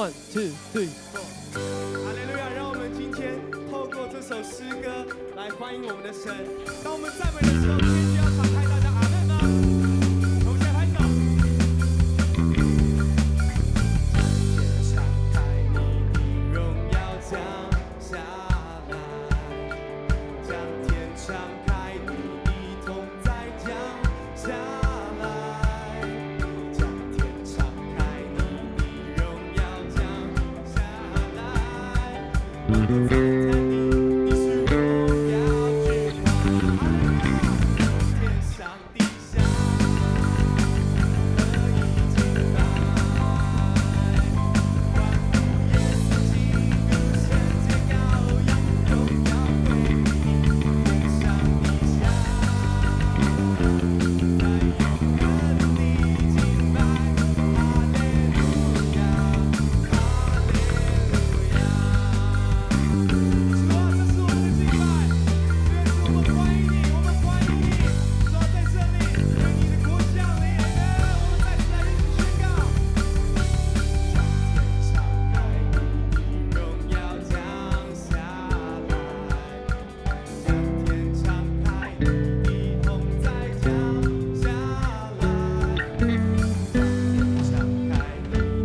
One, two, three, four。哈利路亚！让我们今天透过这首诗歌来欢迎我们的神。当我们赞美的时候，天就要敞开，大家阿门吗？我们先拍手。将天敞开，你的荣耀降下来；将天敞开，你的同在降下来；将天敞开，你的荣耀降下来。我都赞叹你，你是荣耀君王，天上地下可以敬拜，欢呼耶稣基督，圣洁羔羊，荣耀归你，天上地下在永恒地敬拜，哈利路亚，哈利路亚。主啊，这是我们的敬拜，主耶稣，我们欢迎你，我们欢迎你。主啊，在这里，愿你的国降临，阿门。我们再次来一起宣告：将天敞开，你的荣耀降下来；将天敞开，你的同在降下来；将天敞开，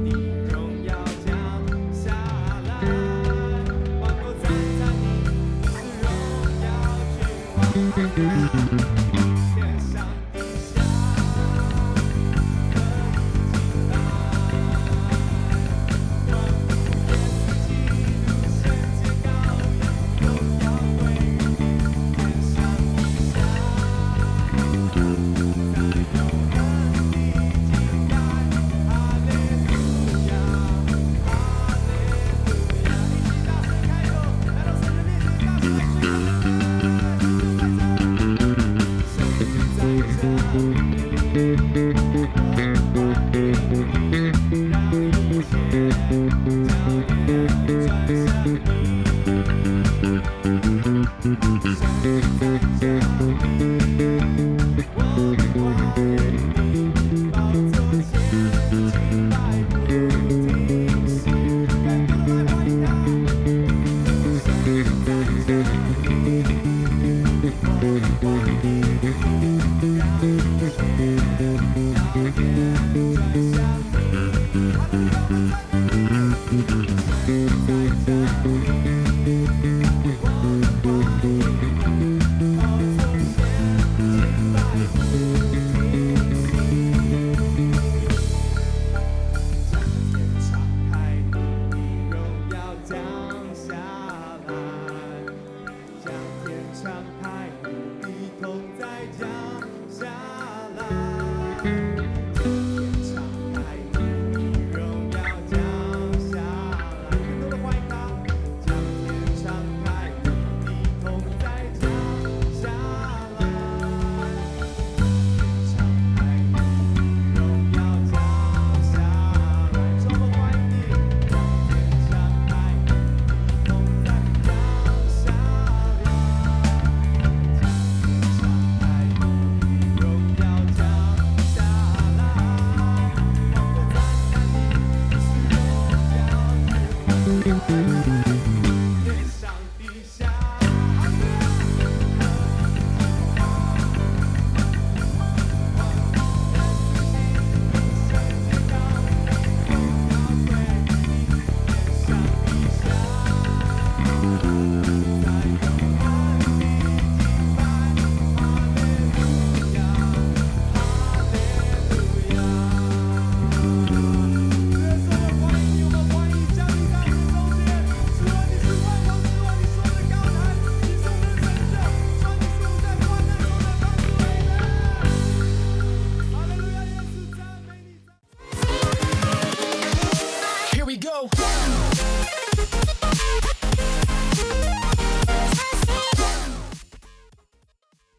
你的荣耀降下来。万国赞叹你，你是荣耀君王。